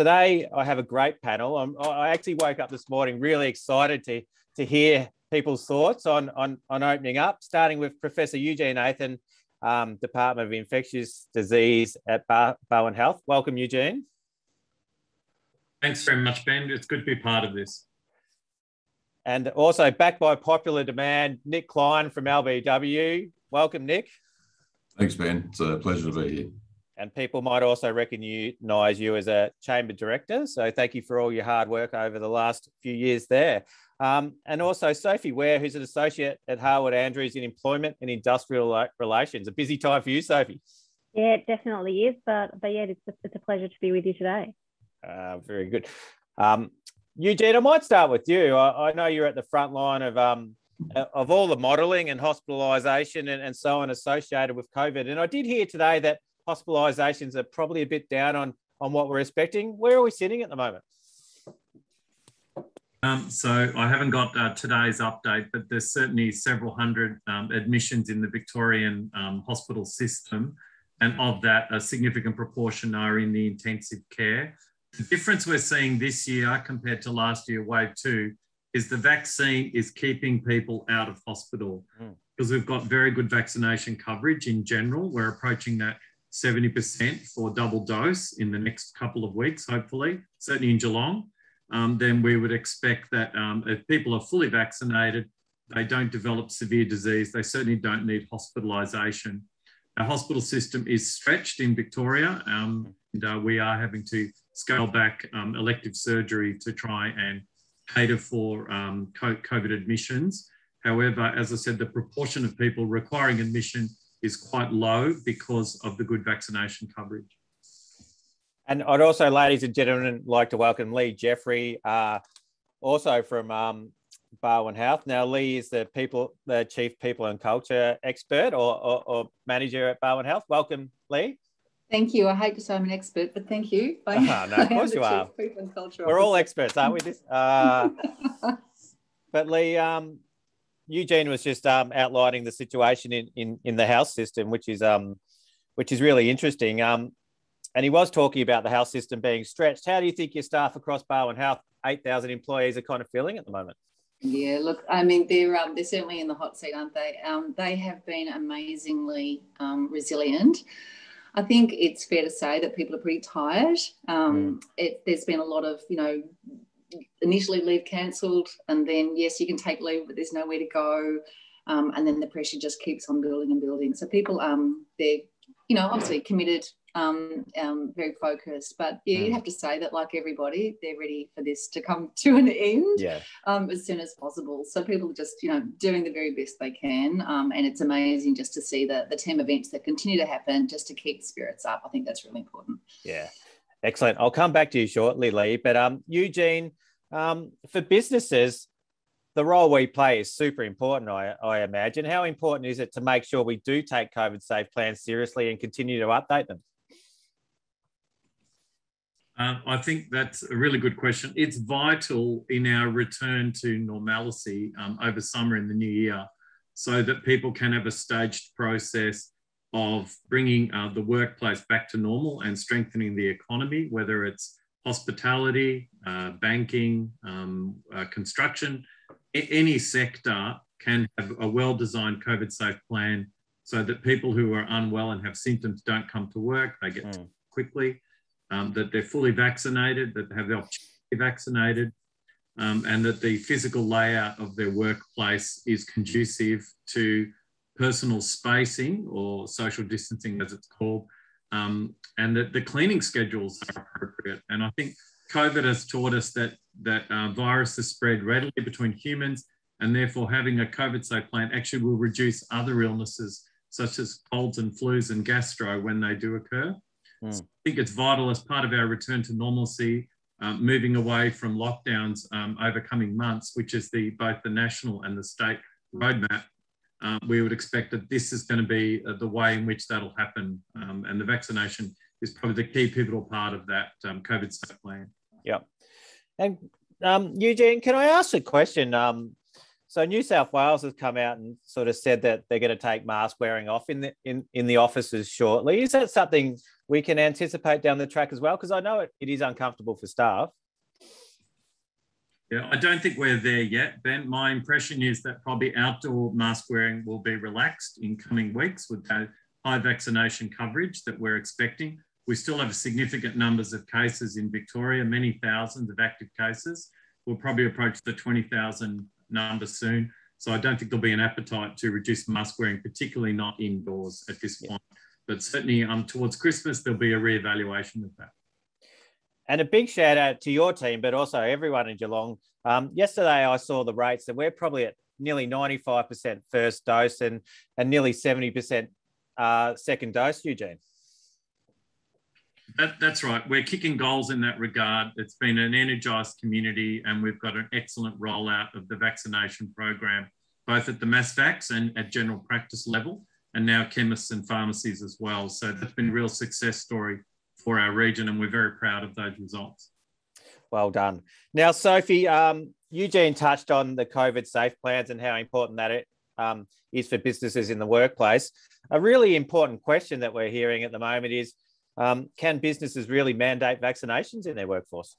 Today, I have a great panel. I actually woke up this morning really excited to hear people's thoughts on opening up, starting with Professor Eugene Nathan, Department of Infectious Disease at Bowen Health. Welcome, Eugene. Thanks very much, Ben. It's good to be part of this. And also backed by popular demand, Nick Klein from LBW. Welcome, Nick. Thanks, Ben. It's a pleasure to be here. And people might also recognise you as a Chamber Director. So thank you for all your hard work over the last few years there. And also Sophie Ware, who's an Associate at Harwood Andrews in Employment and Industrial Relations. A busy time for you, Sophie. Yeah, it definitely is. But yeah, it's a pleasure to be with you today. Very good. Eugene, I might start with you. I know you're at the front line of all the modelling and hospitalisation and so on associated with COVID. And I did hear today that hospitalisations are probably a bit down on what we're expecting. Where are we sitting at the moment? So I haven't got today's update, but there's certainly several hundred admissions in the Victorian hospital system. And of that, a significant proportion are in the intensive care. The difference we're seeing this year compared to last year, wave 2, is the vaccine is keeping people out of hospital because we've got very good vaccination coverage in general. We're approaching that 70% for double dose in the next couple of weeks, hopefully, certainly in Geelong. Then we would expect that if people are fully vaccinated, they don't develop severe disease. They certainly don't need hospitalisation. Our hospital system is stretched in Victoria, and we are having to scale back elective surgery to try and cater for COVID admissions. However, as I said, the proportion of people requiring admission is quite low because of the good vaccination coverage. And I'd also, ladies and gentlemen, like to welcome Lee Jeffrey, also from Bowen Health. Now, Lee is the Chief People and Culture Expert or Manager at Bowen Health. Welcome, Lee. Thank you. I hate to say I'm an expert, but thank you. No, of course you are. We're all experts, aren't we? But Lee, Eugene was just outlining the situation in the health system, which is really interesting. And he was talking about the health system being stretched. How do you think your staff across Bowen Health, 8,000 employees, are kind of feeling at the moment? Yeah, look, I mean, they're certainly in the hot seat, aren't they? They have been amazingly resilient. I think it's fair to say that people are pretty tired. There's been a lot of, initially leave cancelled, and then, yes, you can take leave, but there's nowhere to go. And then the pressure just keeps on building and building. So people, they're, obviously committed, very focused. But yeah, you have to say that, like everybody, they're ready for this to come to an end as soon as possible. So people are just, doing the very best they can. And it's amazing just to see the team events that continue to happen just to keep spirits up. I think that's really important. Yeah, excellent. I'll come back to you shortly, Lee. But Eugene, for businesses, the role we play is super important, I imagine. How important is it to make sure we do take COVID safe plans seriously and continue to update them? I think that's a really good question. It's vital in our return to normalcy over summer and the new year so that people can have a staged process of bringing the workplace back to normal and strengthening the economy, whether it's hospitality, banking, construction. Any sector can have a well-designed COVID-safe plan so that people who are unwell and have symptoms don't come to work, they get quickly, that they're fully vaccinated, that they have the opportunity to be vaccinated, and that the physical layout of their workplace is conducive to personal spacing or social distancing, as it's called, and that the cleaning schedules are appropriate. And I think COVID has taught us that viruses spread readily between humans, and therefore having a COVID-safe plan actually will reduce other illnesses such as colds and flus and gastro when they do occur. So I think it's vital as part of our return to normalcy, moving away from lockdowns over coming months, which is both the national and the state roadmap. We would expect that this is going to be the way in which that'll happen, and the vaccination is probably the key pivotal part of that COVID-safe plan. Yep. And Eugene, can I ask a question? So New South Wales has come out and sort of said that they're going to take mask wearing off in the offices shortly. Is that something we can anticipate down the track as well? Because I know it is uncomfortable for staff. Yeah, I don't think we're there yet, Ben. My impression is that probably outdoor mask wearing will be relaxed in coming weeks with the high vaccination coverage that we're expecting. We still have significant numbers of cases in Victoria, many thousands of active cases. We'll probably approach the 20,000 number soon. So I don't think there'll be an appetite to reduce mask wearing, particularly not indoors at this point. But certainly towards Christmas, there'll be a reevaluation of that. And a big shout out to your team, but also everyone in Geelong. Yesterday, I saw the rates that we're probably at nearly 95% first dose and nearly 70% second dose, Eugene. That's right. We're kicking goals in that regard. It's been an energised community, and we've got an excellent rollout of the vaccination program, both at the MassVax and at general practice level, and now chemists and pharmacies as well. So that's been a real success story for our region, and we're very proud of those results. Well done. Now, Sophie, Eugene touched on the COVID safe plans and how important that it is for businesses in the workplace. A really important question that we're hearing at the moment is, can businesses really mandate vaccinations in their workforce?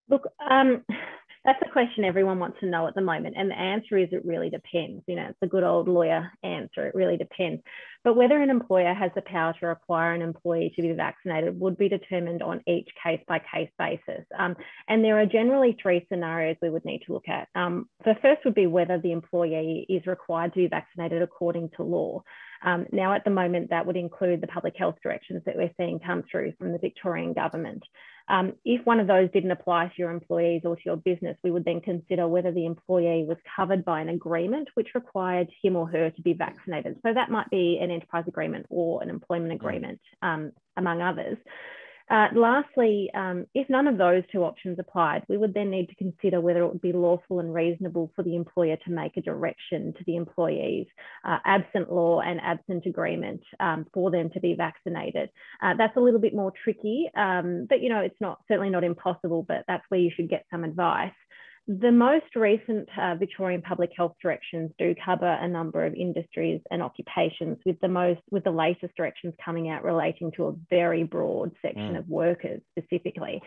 Look, that's a question everyone wants to know at the moment. And the answer is it really depends. You know, it's a good old lawyer answer. It really depends. But whether an employer has the power to require an employee to be vaccinated would be determined on each case-by-case basis. And there are generally three scenarios we would need to look at. The first would be whether the employee is required to be vaccinated according to law. Now, at the moment, that would include the public health directions that we're seeing come through from the Victorian government. If one of those didn't apply to your employees or to your business, we would then consider whether the employee was covered by an agreement which required him or her to be vaccinated. So that might be an enterprise agreement or an employment agreement, among others. Lastly, if none of those two options applied, we would then need to consider whether it would be lawful and reasonable for the employer to make a direction to the employees, absent law and absent agreement, for them to be vaccinated. That's a little bit more tricky, but you know, it's certainly not impossible, but that's where you should get some advice. The most recent Victorian public health directions do cover a number of industries and occupations, with the latest directions coming out relating to a very broad section of workers specifically.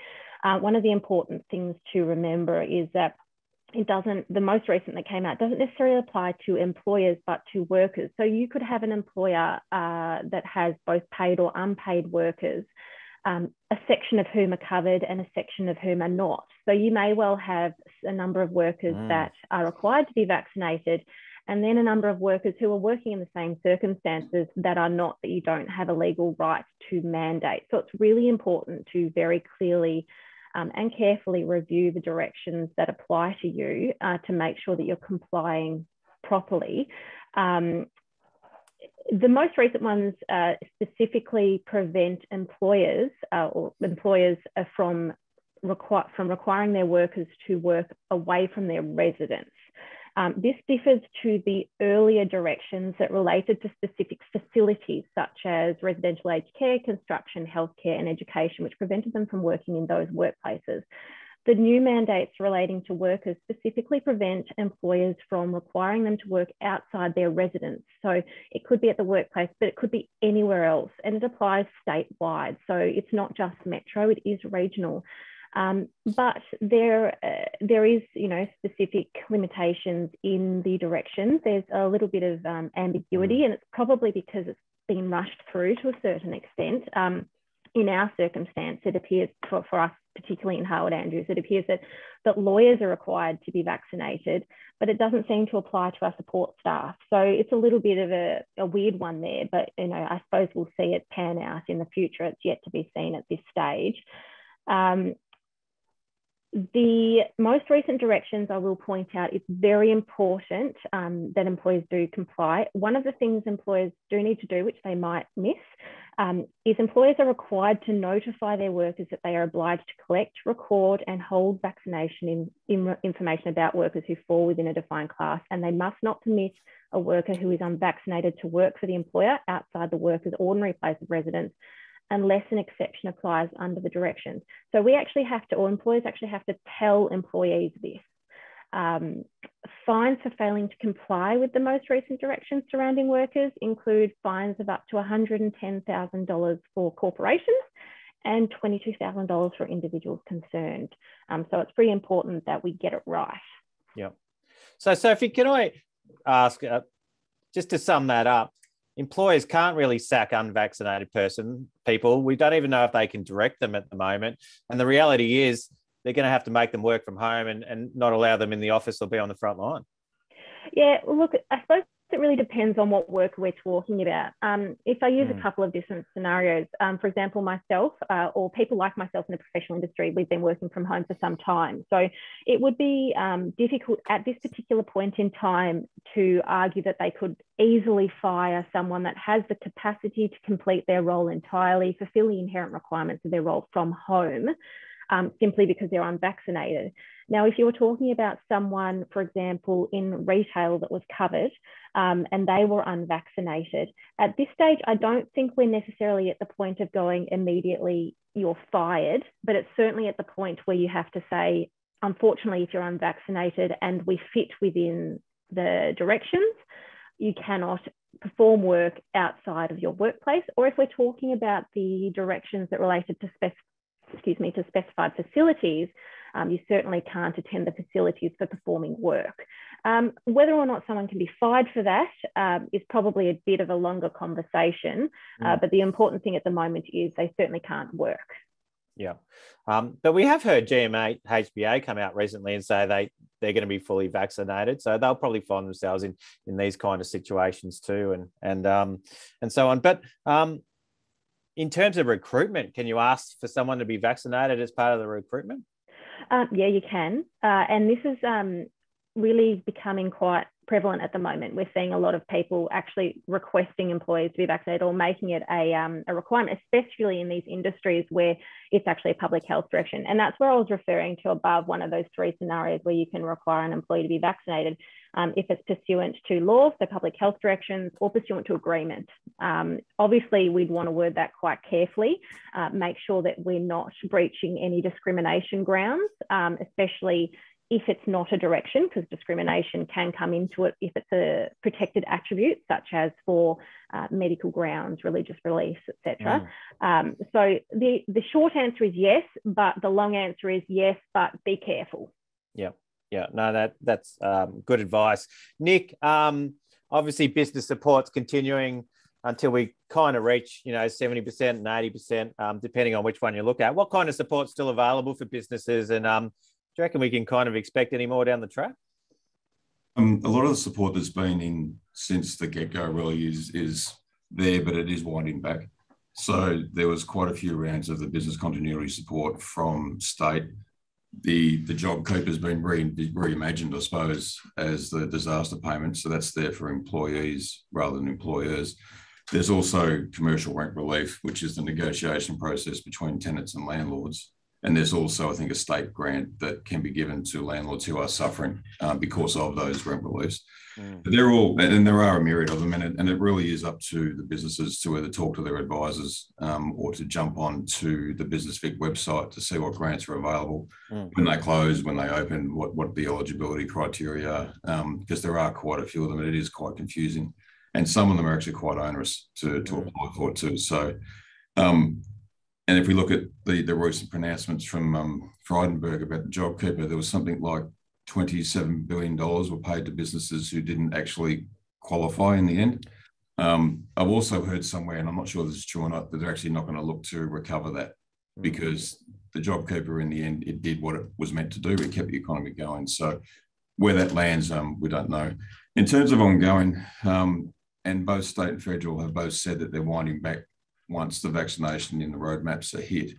One of the important things to remember is that the most recent that came out doesn't necessarily apply to employers, but to workers. So you could have an employer that has both paid or unpaid workers, a section of whom are covered and a section of whom are not. So you may well have a number of workers that are required to be vaccinated, and then a number of workers who are working in the same circumstances that are not, that you don't have a legal right to mandate. So it's really important to very clearly and carefully review the directions that apply to you to make sure that you're complying properly. The most recent ones specifically prevent employers from requiring their workers to work away from their residence. This differs to the earlier directions that related to specific facilities such as residential aged care, construction, healthcare, and education, which prevented them from working in those workplaces. The new mandates relating to workers specifically prevent employers from requiring them to work outside their residence. So it could be at the workplace, but it could be anywhere else, and it applies statewide. So it's not just metro, it is regional. But there is, you know, specific limitations in the directions. There's a little bit of ambiguity, and it's probably because it's been rushed through to a certain extent. In our circumstance, it appears for us, particularly in Howard Andrews, it appears that lawyers are required to be vaccinated, but it doesn't seem to apply to our support staff. So it's a little bit of a weird one there, but you know, I suppose we'll see it pan out in the future. It's yet to be seen at this stage. The most recent directions, I will point out, it's very important that employers do comply. One of the things employers do need to do, which they might miss, is employers are required to notify their workers that they are obliged to collect, record, and hold vaccination information about workers who fall within a defined class, and they must not permit a worker who is unvaccinated to work for the employer outside the worker's ordinary place of residence, unless an exception applies under the directions. So we actually have to, or employers actually have to tell employees this. Fines for failing to comply with the most recent directions surrounding workers include fines of up to $110,000 for corporations and $22,000 for individuals concerned. So it's pretty important that we get it right. Yeah. So Sophie, can I ask, just to sum that up, employers can't really sack unvaccinated people. We don't even know if they can direct them at the moment. And the reality is they're going to have to make them work from home and not allow them in the office or be on the front line. Yeah, look, I suppose it really depends on what work we're talking about. If I use a couple of different scenarios, for example, myself or people like myself in the professional industry, we've been working from home for some time. So it would be difficult at this particular point in time to argue that they could easily fire someone that has the capacity to complete their role entirely, fulfill the inherent requirements of their role from home, simply because they're unvaccinated. Now, if you were talking about someone, for example, in retail that was covered and they were unvaccinated, at this stage, I don't think we're necessarily at the point of going immediately, you're fired, but it's certainly at the point where you have to say, unfortunately, if you're unvaccinated and we fit within the directions, you cannot perform work outside of your workplace. Or if we're talking about the directions that related to specified facilities, you certainly can't attend the facilities for performing work. Whether or not someone can be fired for that is probably a bit of a longer conversation, but the important thing at the moment is they certainly can't work. Yeah, but we have heard GMA HBA come out recently and say they're going to be fully vaccinated, so they'll probably find themselves in these kind of situations too, and so on. But in terms of recruitment, can you ask for someone to be vaccinated as part of the recruitment? Yeah, you can. And this is really becoming quite prevalent at the moment. We're seeing a lot of people actually requesting employees to be vaccinated or making it a requirement, especially in these industries where it's actually a public health direction. And that's where I was referring to above, one of those three scenarios where you can require an employee to be vaccinated if it's pursuant to law, so public health directions, or pursuant to agreement. Obviously, we'd want to word that quite carefully, make sure that we're not breaching any discrimination grounds, especially if it's not a direction, because discrimination can come into it if it's a protected attribute, such as for medical grounds, religious beliefs, etc. So the short answer is yes, but the long answer is yes, but be careful. Yeah, no, that's good advice. Nick, obviously business support's continuing until we kind of reach, 70% and 80%, depending on which one you look at. What kind of support's still available for businesses, and do you reckon we can kind of expect any more down the track? A lot of the support that's been in since the get-go really is there, but it is winding back. So there was quite a few rounds of the business continuity support from state. The JobKeeper has been reimagined, I suppose, as the disaster payment. So that's there for employees rather than employers. There's also commercial rent relief, which is the negotiation process between tenants and landlords. And there's also, I think, a state grant that can be given to landlords who are suffering because of those rent reliefs. But they're all, and there are a myriad of them, and it really is up to the businesses to either talk to their advisors or to jump on to the Business Vic website to see what grants are available, when they close, when they open, what the eligibility criteria are, because there are quite a few of them, and it is quite confusing. And some of them are actually quite onerous to apply for too. So, and if we look at the recent pronouncements from Frydenberg about the JobKeeper, there was something like $27 billion were paid to businesses who didn't actually qualify in the end. I've also heard somewhere, and I'm not sure this is true or not, that they're actually not going to look to recover that because the JobKeeper in the end, it did what it was meant to do. It kept the economy going. So where that lands, we don't know. In terms of ongoing, and both state and federal have both said that they're winding back once the vaccination in the roadmaps are hit.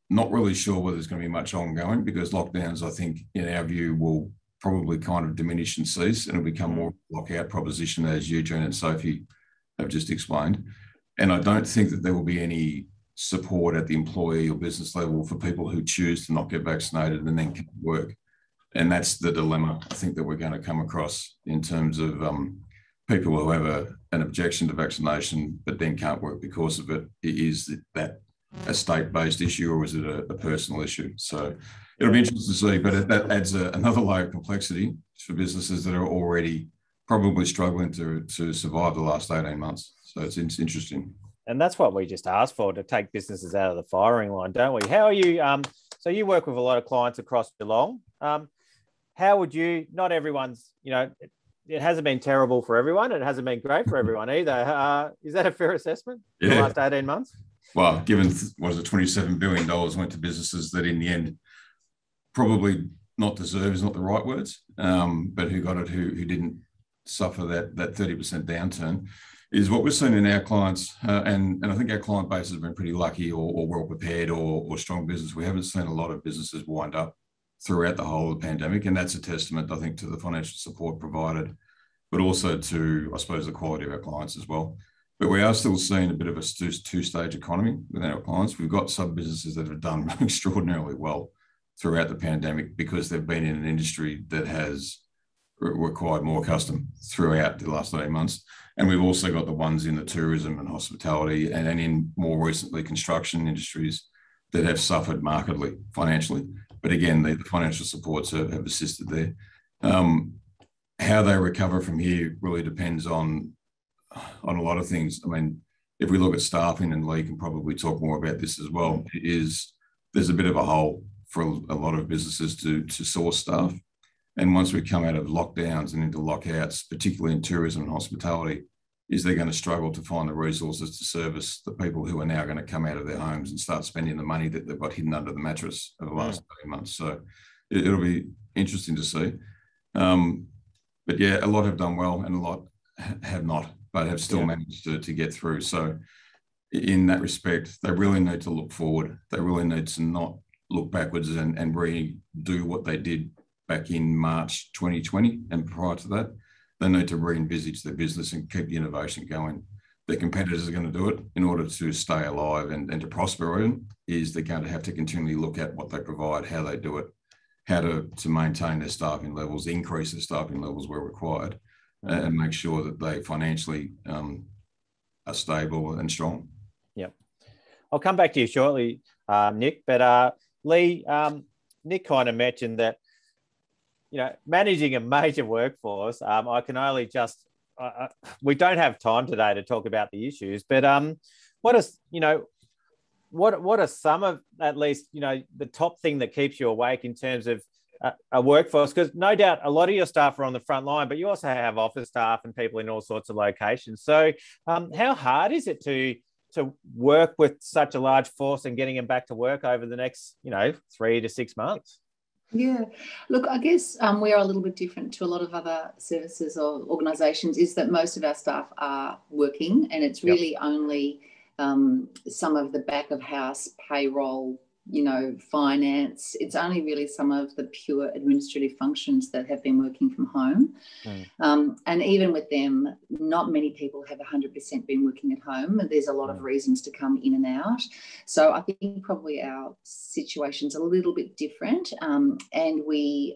Not really sure whether there's going to be much ongoing because lockdowns, I think, in our view, will probably kind of diminish and cease, and it'll become more lockout proposition, as Eugene and Sophie have just explained. And I don't think that there will be any support at the employee or business level for people who choose to not get vaccinated and then can't work. And that's the dilemma I think that we're going to come across in terms of people who have an objection to vaccination but then can't work because of it. Is that a state-based issue or is it a personal issue? So It'll be interesting to see, but that adds another layer of complexity for businesses that are already probably struggling to survive the last 18 months. So it's interesting. And that's what we just asked for, to take businesses out of the firing line, don't we? How are you? So you work with a lot of clients across Geelong. How would you, not everyone's, it hasn't been terrible for everyone. It hasn't been great for everyone either. Is that a fair assessment? Yeah. The last 18 months? Well, given, $27 billion went to businesses that in the end probably not deserve is not the right words, but who got it, who didn't suffer that 30% downturn, is what we're seeing in our clients. And I think our client base has been pretty lucky or well prepared or strong business. We haven't seen a lot of businesses wind up throughout the whole of the pandemic. And that's a testament, I think, to the financial support provided, but also to, I suppose, the quality of our clients as well. But we are still seeing a bit of a two-stage economy within our clients. We've got some businesses that have done extraordinarily well throughout the pandemic because they've been in an industry that has required more custom throughout the last 18 months. And we've also got the ones in the tourism and hospitality and in more recently construction industries that have suffered markedly financially. But again, the financial supports have assisted there. How they recover from here really depends on a lot of things. I mean, if we look at staffing, and Lee can probably talk more about this as well, there's a bit of a hole for a lot of businesses to source staff. And once we come out of lockdowns and into lockouts, particularly in tourism and hospitality, is they're going to struggle to find the resources to service the people who are now going to come out of their homes and start spending the money that they've got hidden under the mattress over the last 18 months. So it'll be interesting to see. But yeah, a lot have done well and a lot have not, but have still managed to get through. So in that respect, they really need to look forward. They really need to not look backwards and redo what they did back in March 2020 and prior to that. They need to re-envisage their business and keep the innovation going. Their competitors are going to do it in order to stay alive and to prosper. Is they're going to have to continually look at what they provide, how they do it, how to maintain their staffing levels, increase their staffing levels where required, and make sure that they financially are stable and strong. Yep. I'll come back to you shortly, Nick, but Lee, Nick kind of mentioned that, managing a major workforce, I can only just, we don't have time today to talk about the issues, but what are some of, at least, the top thing that keeps you awake in terms of a workforce? Because no doubt a lot of your staff are on the front line, but you also have office staff and people in all sorts of locations. So how hard is it to work with such a large force and getting them back to work over the next, 3 to 6 months? Yeah, look, I guess we are a little bit different to a lot of other services or organisations, is that most of our staff are working, and it's really only some of the back of house payroll, finance. It's only really some of the pure administrative functions that have been working from home. And even with them, not many people have 100% been working at home. There's a lot of reasons to come in and out. So I think probably our situation's a little bit different. And we...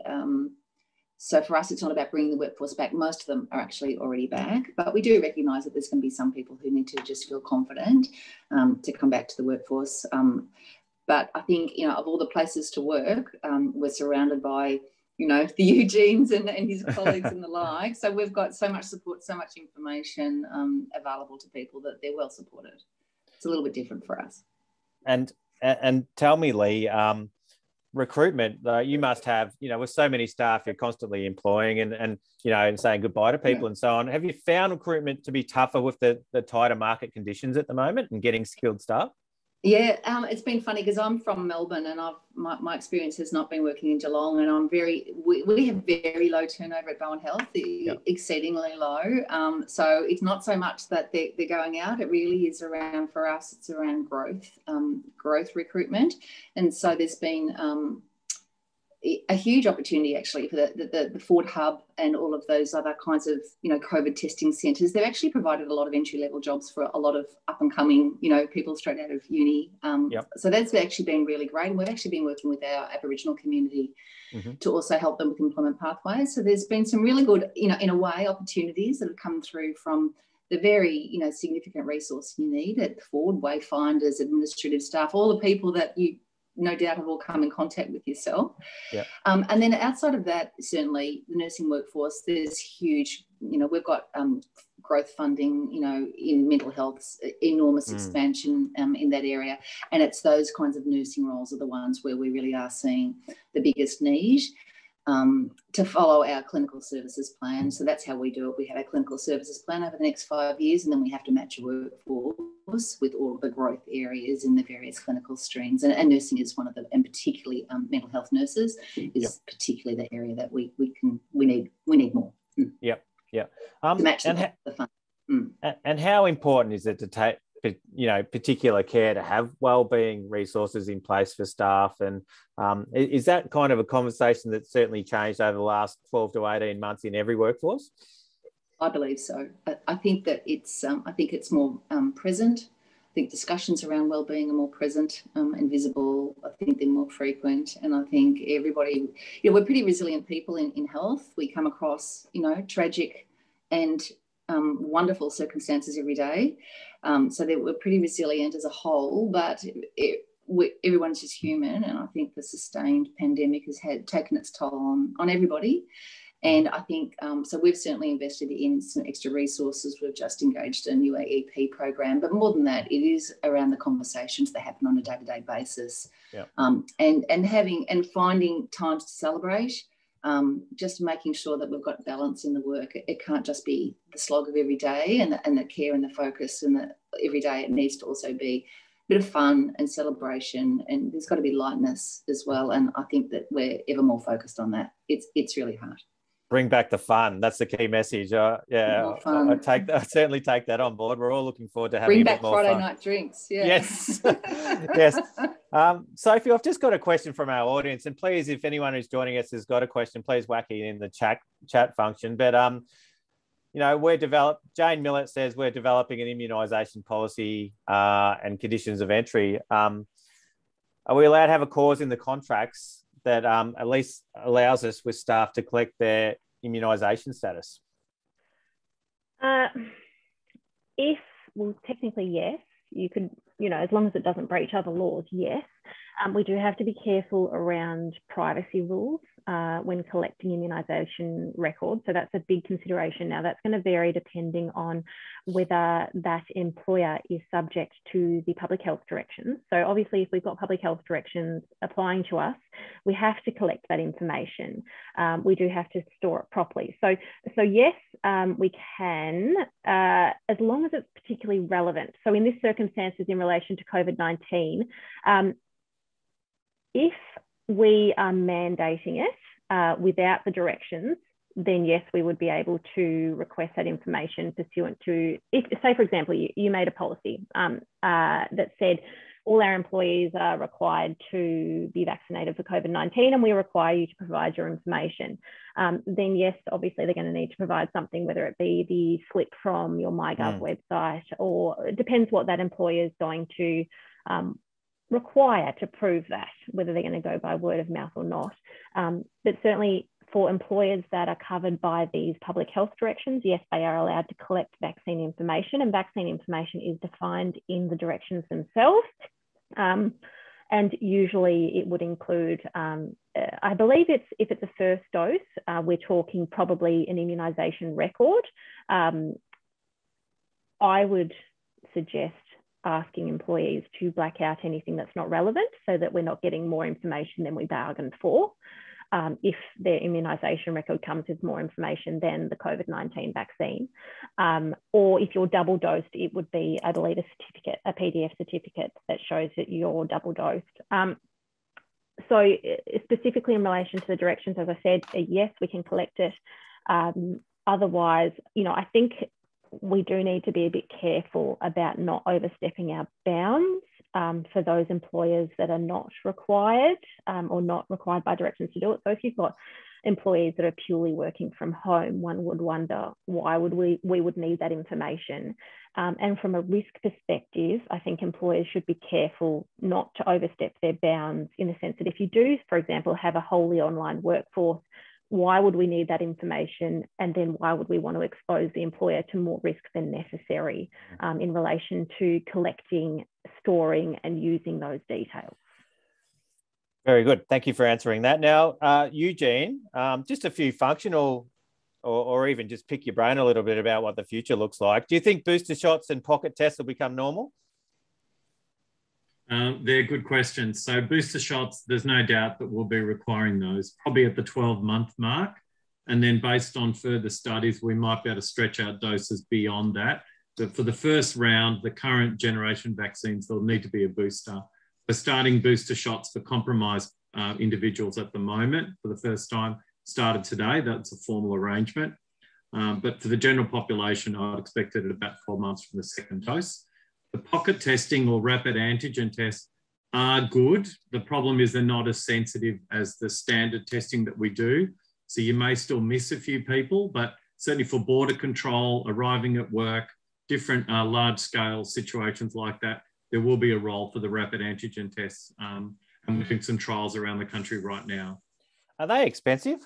So for us, it's not about bringing the workforce back. Most of them are actually already back, but we do recognise that there's going to be some people who need to just feel confident to come back to the workforce. But I think, of all the places to work, we're surrounded by, the Eugenes and his colleagues and the like. So we've got so much support, so much information available to people that they're well supported. It's a little bit different for us. And tell me, Lee, recruitment, you must have, with so many staff you're constantly employing and saying goodbye to people and so on. Have you found recruitment to be tougher with the tighter market conditions at the moment and getting skilled staff? Yeah, it's been funny because I'm from Melbourne and my experience has not been working in Geelong, and we have very low turnover at Bowen Health, exceedingly low. So it's not so much that they're going out. It really is around, for us, it's around growth recruitment. And so there's been a huge opportunity actually for the Ford Hub and all of those other kinds of COVID testing centres. They've actually provided a lot of entry-level jobs for a lot of up-and-coming people straight out of uni. So that's actually been really great, and we've actually been working with our Aboriginal community to also help them with employment pathways. So there's been some really good, in a way, opportunities that have come through from the very significant resource you need at Ford, wayfinders, administrative staff, all the people that you no doubt have all come in contact with yourself. Yeah. And then outside of that, certainly the nursing workforce, there's huge, we've got growth funding, in mental health, enormous expansion in that area. And it's those kinds of nursing roles are the ones where we really are seeing the biggest need. To follow our clinical services plan. So that's how we do it. We have a clinical services plan over the next 5 years, and then we have to match a workforce with all of the growth areas in the various clinical streams. And nursing is one of them, and particularly mental health nurses is particularly the area that we need more. Yep. To match the fund. And how important is it to take, particular care to have wellbeing resources in place for staff? And is that kind of a conversation that's certainly changed over the last 12 to 18 months in every workforce? I believe so. I think that it's more present. I think discussions around wellbeing are more present and visible. I think they're more frequent. And I think everybody, we're pretty resilient people in health. We come across, tragic and wonderful circumstances every day. So that we're pretty resilient as a whole, but everyone's just human. And I think the sustained pandemic has taken its toll on everybody. And I think, so we've certainly invested in some extra resources. We've just engaged a new AEP program, but more than that, it is around the conversations that happen on a day-to-day basis. Yeah. And finding times to celebrate. Just making sure that we've got balance in the work. It can't just be the slog of every day and the care and the focus and the every day. It needs to also be a bit of fun and celebration, and there's got to be lightness as well. And I think that we're ever more focused on that. It's really hard. Bring back the fun. That's the key message. I certainly take that on board. We're all looking forward to having a bit more fun. Bring back Friday night drinks. Yeah. Yes. Yes. Sophie, I've just got a question from our audience, and please, if anyone who's joining us has got a question, please whack it in the chat function. But Jane Millett says we're developing an immunisation policy and conditions of entry. Are we allowed to have a clause in the contracts that at least allows us with staff to collect their immunisation status? Technically, yes. You could, as long as it doesn't breach other laws, yes. We do have to be careful around privacy rules when collecting immunisation records. So that's a big consideration. Now, that's going to vary depending on whether that employer is subject to the public health directions. So obviously, if we've got public health directions applying to us, we have to collect that information. We do have to store it properly. So yes, we can, as long as it's particularly relevant. So in this circumstances in relation to COVID-19, if we are mandating it without the directions, then yes, we would be able to request that information pursuant to, say, for example, you made a policy that said all our employees are required to be vaccinated for COVID-19 and we require you to provide your information. Then yes, obviously they're going to need to provide something, whether it be the slip from your MyGov website, or it depends what that employer is going to require to prove that, whether they're going to go by word of mouth or not. But certainly for employers that are covered by these public health directions, yes, they are allowed to collect vaccine information, and vaccine information is defined in the directions themselves. And usually it would include, I believe if it's a first dose, we're talking probably an immunisation record. I would suggest asking employees to black out anything that's not relevant so that we're not getting more information than we bargained for. If their immunisation record comes with more information than the COVID-19 vaccine. Or if you're double dosed, it would be, I believe, a certificate, a PDF certificate that shows that you're double dosed. So specifically in relation to the directions, as I said, yes, we can collect it. Otherwise, I think we do need to be a bit careful about not overstepping our bounds for those employers that are not required or not required by directions to do it. So if you've got employees that are purely working from home, one would wonder why would we would need that information. And from a risk perspective, I think employers should be careful not to overstep their bounds, in the sense that if you do, for example, have a wholly online workforce, why would we need that information? And then why would we want to expose the employer to more risk than necessary in relation to collecting, storing and using those details? Very good. Thank you for answering that. Now, Eugene, just a few functional or even just pick your brain a little bit about what the future looks like. Do you think booster shots and pocket tests will become normal? They're good questions. So booster shots, there's no doubt that we'll be requiring those probably at the 12-month mark. And then based on further studies, we might be able to stretch out doses beyond that. But for the first round, the current generation vaccines, there'll need to be a booster. We're starting booster shots for compromised individuals at the moment for the first time, started today. That's a formal arrangement. But for the general population, I'd expect it at about 12 months from the second dose. The pocket testing or rapid antigen tests are good. The problem is they're not as sensitive as the standard testing that we do. So you may still miss a few people, but certainly for border control, arriving at work, different large-scale situations like that, there will be a role for the rapid antigen tests. And we're doing some trials around the country right now. Are they expensive?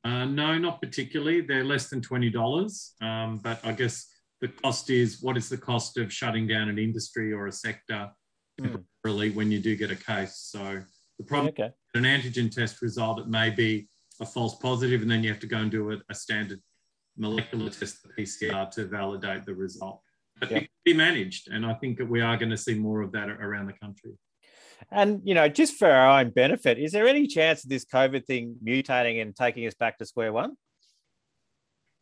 No, not particularly. They're less than $20. But I guess the cost is, what is the cost of shutting down an industry or a sector temporarily when you do get a case? So the problem is an antigen test result, it may be a false positive, and then you have to go and do a standard molecular test, the PCR, to validate the result. But it can be managed, and I think that we are going to see more of that around the country. And, you know, just for our own benefit, is there any chance of this COVID thing mutating and taking us back to square one?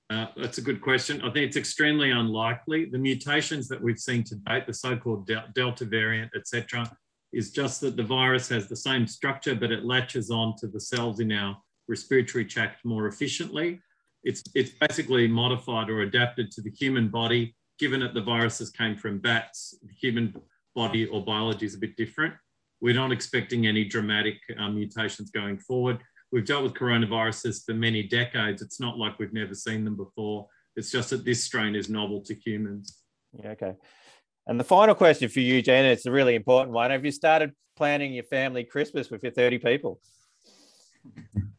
That's a good question. I think it's extremely unlikely. The mutations that we've seen to date, the so-called Delta variant, etc., is just that the virus has the same structure, but it latches on to the cells in our respiratory tract more efficiently. It's basically modified or adapted to the human body. Given that the viruses came from bats, the human body or biology is a bit different. We're not expecting any dramatic mutations going forward. We've dealt with coronaviruses for many decades. It's not like we've never seen them before. It's just that this strain is novel to humans. Yeah, okay. And the final question for you, Jen, it's a really important one. Have you started planning your family Christmas with your 30 people?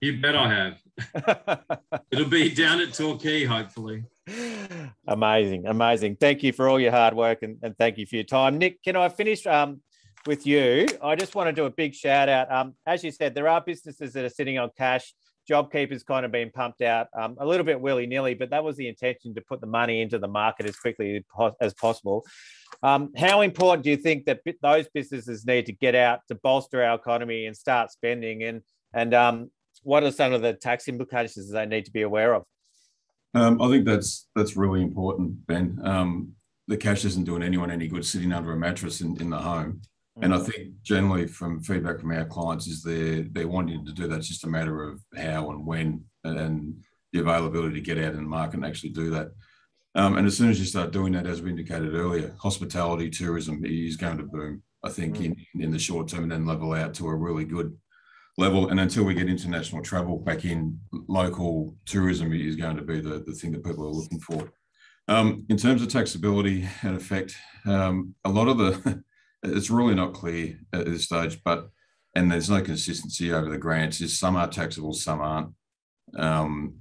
You bet I have. It'll be down at Torquay, hopefully. Amazing, amazing. Thank you for all your hard work and thank you for your time. Nick, can I finish with you? I just want to do a big shout out. As you said, there are businesses that are sitting on cash. JobKeeper's kind of been pumped out a little bit willy-nilly, but that was the intention, to put the money into the market as quickly as possible. How important do you think that those businesses need to get out to bolster our economy and start spending? And what are some of the tax implications they need to be aware of? I think that's really important, Ben. The cash isn't doing anyone any good sitting under a mattress in the home. And I think generally from feedback from our clients is they're wanting to do that. It's just a matter of how and when and the availability to get out in the market and actually do that. And as soon as you start doing that, as we indicated earlier, hospitality, tourism is going to boom, I think, in the short term, and then level out to a really good level. And until we get international travel back in, local tourism is going to be the thing that people are looking for. In terms of taxability and effect, a lot of it's really not clear at this stage, and there's no consistency over the grants. Some are taxable, some aren't.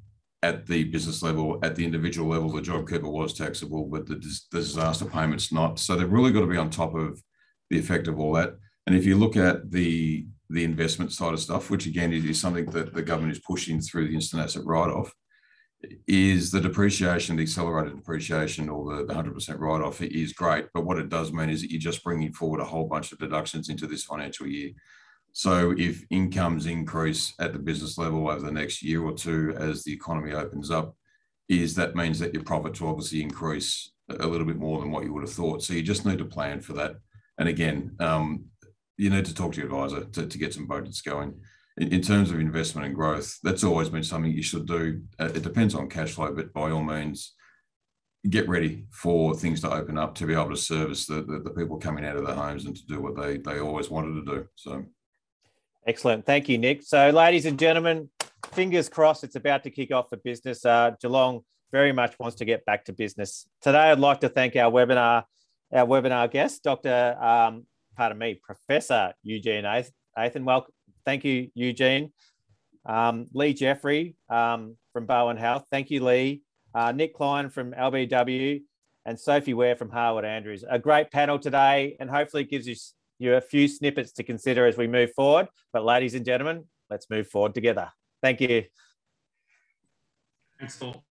At the business level, at the individual level, the JobKeeper was taxable, but the disaster payments not. So they've really got to be on top of the effect of all that. And if you look at the investment side of stuff, which again is something that the government is pushing through the instant asset write-off, is the depreciation, the accelerated depreciation, or the 100% write-off is great. But what it does mean is that you're just bringing forward a whole bunch of deductions into this financial year. So if incomes increase at the business level over the next year or two as the economy opens up, that means that your profits will obviously increase a little bit more than what you would have thought. So you just need to plan for that. And again, you need to talk to your advisor to get some budgets going. In terms of investment and growth, that's always been something you should do. It depends on cash flow, but by all means, get ready for things to open up to be able to service the people coming out of their homes and to do what they always wanted to do. So, excellent. Thank you, Nick. So, ladies and gentlemen, fingers crossed it's about to kick off for business. Geelong very much wants to get back to business. Today, I'd like to thank our webinar guest, Professor Eugene Athan. Welcome. Thank you, Eugene. Lee Jeffrey from Bowen Health. Thank you, Lee. Nick Klein from LBW and Sophie Ware from Harwood Andrews. A great panel today, and hopefully it gives you you a few snippets to consider as we move forward. But ladies and gentlemen, let's move forward together. Thank you. Thanks, Paul.